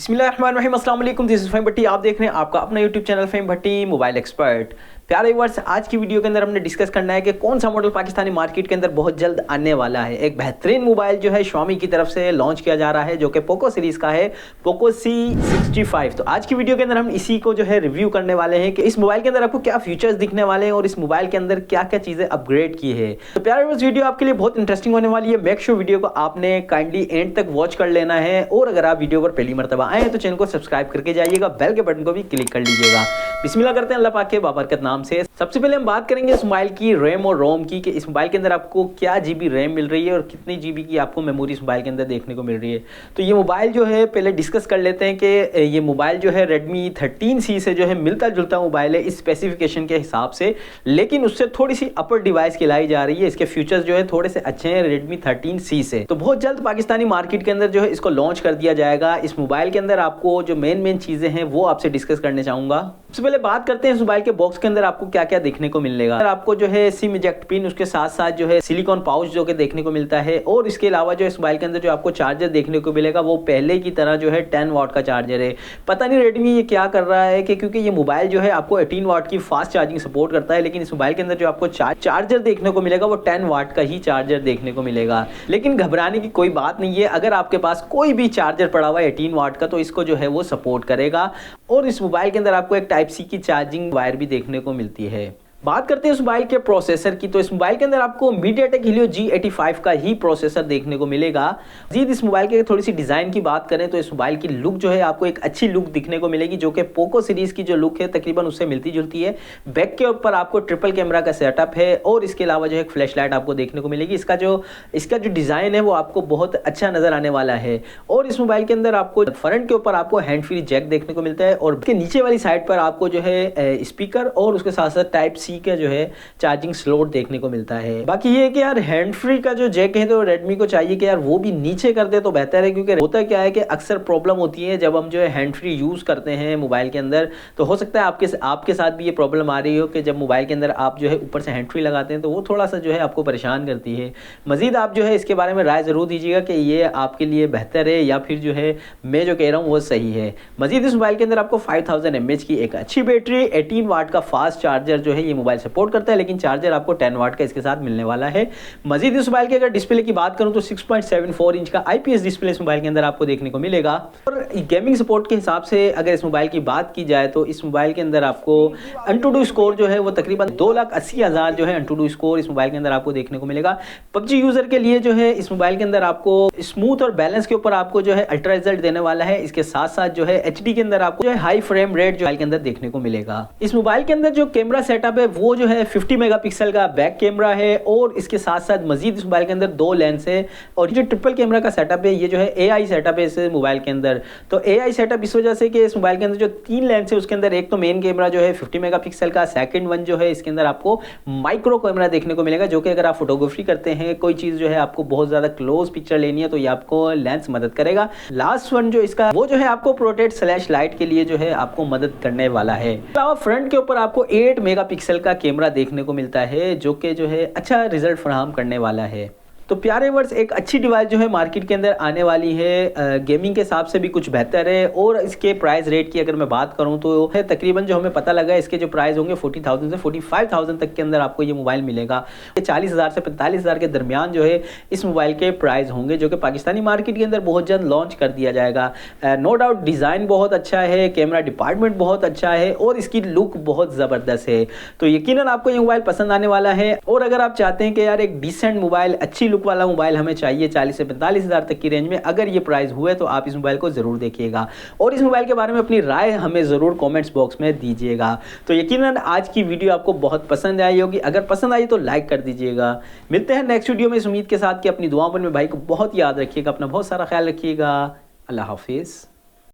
बिस्मिल्लाहिर्रहमानिर्रहीम, अस्सलाम वालेकुम। दिस इज फ़हीम भट्टी। आप देख रहे हैं आपका अपना यूट्यूब चैनल फ़हीम भट्टी मोबाइल एक्सपर्ट। प्यारे व्यूअर्स, आज की वीडियो के अंदर हमने डिस्कस करना है कि कौन सा मॉडल पाकिस्तानी मार्केट के अंदर बहुत जल्द आने वाला है। एक बेहतरीन मोबाइल जो है Xiaomi की तरफ से लॉन्च किया जा रहा है, जो कि पोको सीरीज़ का है, पोको C65। तो आज की वीडियो के अंदर हम इसी को जो है रिव्यू करने वाले हैं कि इस मोबाइल के अंदर आपको क्या फीचर्स दिखने वाले हैं और इस मोबाइल के अंदर क्या क्या चीज़ें अपग्रेड की है। तो प्यारे व्यूअर्स, वीडियो आपके लिए बहुत इंटरेस्टिंग होने वाली है। मेक श्योर वीडियो को आपने काइंडली एंड तक वॉच कर लेना है, और अगर आप वीडियो पर पहली मरतबा आए हैं तो चैनल को सब्सक्राइब करके जाइएगा, बेल के बटन को भी क्लिक कर लीजिएगा। बिस्मिल्लाह करते हैं अल्लाह पाक के बाबरकत नाम से। सबसे पहले हम बात करेंगे इस मोबाइल की रैम और रोम की, कि इस मोबाइल के अंदर आपको क्या जीबी रैम मिल रही है और कितनी जीबी की आपको मेमोरी इस मोबाइल के अंदर देखने को मिल रही है। तो ये मोबाइल जो है पहले डिस्कस कर लेते हैं कि ये मोबाइल जो है Redmi 13C से जो है मिलता जुलता मोबाइल है इस स्पेसिफिकेशन के हिसाब से, लेकिन उससे थोड़ी सी अपर डिवाइस की लाई जा रही है। इसके फीचर्स जो है थोड़े से अच्छे हैं Redmi 13C से। तो बहुत जल्द पाकिस्तानी मार्केट के अंदर जो है इसको लॉन्च कर दिया जाएगा। इस मोबाइल के अंदर आपको जो मेन चीज़ें हैं वो आपसे डिस्कस करने चाहूँगा। सबसे पहले बात करते हैं इस मोबाइल के बॉक्स के अंदर आपको क्या क्या देखने को मिलेगा। आपको जो है सिम इजेक्ट पिन, उसके साथ साथ जो है सिलिकॉन पाउच जो कि देखने को मिलता है, और इसके अलावा जो इस मोबाइल के अंदर जो आपको चार्जर देखने को मिलेगा वो पहले की तरह जो है 10 वाट का चार्जर है। पता नहीं रेडमी ये क्या कर रहा है कि क्योंकि ये मोबाइल जो है आपको 18 वाट की फास्ट चार्जिंग सपोर्ट करता है, लेकिन इस मोबाइल के अंदर जो आपको चार्जर देखने को मिलेगा वो 10 वाट का ही चार्जर देखने को मिलेगा। लेकिन घबराने की कोई बात नहीं है, अगर आपके पास कोई भी चार्जर पड़ा हुआ है 18 वाट का तो इसको जो है वो सपोर्ट करेगा। और इस मोबाइल के अंदर आपको एक टाइप सी की चार्जिंग वायर भी देखने को मिलती है। बात करते हैं इस मोबाइल के प्रोसेसर की, तो इस मोबाइल के अंदर आपको MediaTek Helio G85 का ही प्रोसेसर देखने को मिलेगा। जीत इस मोबाइल के थोड़ी सी डिज़ाइन की बात करें तो इस मोबाइल की लुक जो है आपको एक अच्छी लुक दिखने को मिलेगी, जो कि पोको सीरीज़ की जो लुक है तकरीबन उससे मिलती जुलती है। बैक के ऊपर आपको ट्रिपल कैमरा का सेटअप है, और इसके अलावा जो है एक फ्लैश लाइट आपको देखने को मिलेगी। इसका जो डिज़ाइन है वो आपको बहुत अच्छा नज़र आने वाला है। और इस मोबाइल के अंदर आपको फ्रंट के ऊपर आपको हैंड फ्री जैक देखने को मिलता है, और इसके नीचे वाली साइड पर आपको जो है स्पीकर और उसके साथ साथ टाइप सी का जो है चार्जिंग स्लॉट देखने को मिलता है। बाकी ये कि यार हैंड फ्री का जो जैक है तो रेडमी को चाहिए कि यार वो भी नीचे कर दे तो बेहतर है, क्योंकि होता क्या है कि अक्सर प्रॉब्लम होती है जब हम जो है हैंड फ्री यूज़ करते हैं मोबाइल के अंदर। तो हो सकता है आपके साथ भी ये प्रॉब्लम आ रही हो कि जब मोबाइल के अंदर आप जो है ऊपर से हैंड फ्री लगाते हैं तो वो थोड़ा सा जो है आपको परेशान करती है। मजीद आप जो है इसके बारे में राय ज़रूर दीजिएगा कि ये आपके लिए बेहतर है या फिर जो है मैं जो कह रहा हूँ वो सही है। मजीद इस मोबाइल के अंदर आपको 5000 mAh की एक अच्छी बैटरी, 18 वाट का फास्ट चार्जर जो है ये मोबाइल सपोर्ट करता है, लेकिन चार्जर आपको 10 वाट का इसके साथ मिलने वाला है। मजीद इस मोबाइल के अगर डिस्प्ले की बात करूं तो 6.74 इंच का IPS डिस्प्ले इस मोबाइल के अंदर आपको देखने को मिलेगा। और गेमिंग सपोर्ट के हिसाब से अगर इस मोबाइल की बात की जाए तो इस मोबाइल के अंदर आपको AnTuTu स्कोर जो है वो तकरीबन 2,80,000 जो है AnTuTu स्कोर इस मोबाइल के अंदर आपको देखने को मिलेगा। PUBG यूजर के लिए जो है इस मोबाइल के अंदर आपको स्मूथ और बैलेंस के ऊपर आपको जो है अल्ट्रा रिजल्ट देने वाला है। इसके साथ साथ जो है HD के अंदर आपको जो है हाई फ्रेम रेट जो मोबाइल के अंदर देखने को मिलेगा। इस मोबाइल के अंदर जो कैमरा सेटअप है वो जो है 50 मेगापिक्सल का बैक कैमरा है, और इसके साथ साथ मजीद इस मोबाइल के अंदर 2 लेंस है। और जो ट्रिपल कैमरा का सेटअप है ये जो है AI सेटअप है इस मोबाइल के अंदर। तो AI सेटअप इस वजह से कि इस मोबाइल के अंदर जो 3 लेंस है उसके अंदर एक तो मेन कैमरा जो है 50 मेगापिक्सल का, सेकंड वन जो है इसके अंदर आपको माइक्रो कैमरा देखने को मिलेगा, जो कि अगर आप फोटोग्राफी करते हैं, कोई चीज़ जो है आपको बहुत ज़्यादा क्लोज पिक्चर लेनी है तो ये आपको लेंस मदद करेगा। लास्ट वन जो इसका वो जो है आपको प्रोटेक्ट स्लैश लाइट के लिए जो है आपको मदद करने वाला है। तो फ्रंट के ऊपर आपको 8 मेगापिक्सल का कैमरा देखने को मिलता है, जो कि जो है अच्छा रिजल्ट फराहम करने वाला है। तो प्यारे वर्ड्स, एक अच्छी डिवाइस जो है मार्केट के अंदर आने वाली है। गेमिंग के हिसाब से भी कुछ बेहतर है, और इसके प्राइस रेट की अगर मैं बात करूं तो है तकरीबन जो हमें पता लगा इसके जो प्राइस होंगे 40,000 से 45,000 तक के अंदर आपको ये मोबाइल मिलेगा। 40,000 से 45,000 के दरमियान जो है इस मोबाइल के प्राइस होंगे, जो कि पाकिस्तानी मार्केट के अंदर बहुत जल्द लॉन्च कर दिया जाएगा। नो डाउट डिज़ाइन बहुत अच्छा है, कैमरा डिपार्टमेंट बहुत अच्छा है, और इसकी लुक बहुत ज़बरदस्त है। तो यकीनन आपको ये मोबाइल पसंद आने वाला है। और अगर आप चाहते हैं कि यार एक डिसेंट मोबाइल, अच्छी वाला मोबाइल हमें चाहिए 40 से 45,000 तक की रेंज में, अगर ये प्राइस हुए तो आप इस मोबाइल को जरूर देखिएगा, और इस मोबाइल के बारे में अपनी राय हमें जरूर कमेंट्स बॉक्स में दीजिएगा। तो यकीनन आज की वीडियो आपको बहुत पसंद आई होगी, अगर पसंद आई तो लाइक कर दीजिएगा। मिलते हैं नेक्स्ट वीडियो में इस उम्मीद के साथ कि अपनी दुआओं में भाई को बहुत याद रखिएगा, अपना बहुत सारा ख्याल रखिएगा। अल्लाह हाफिज़।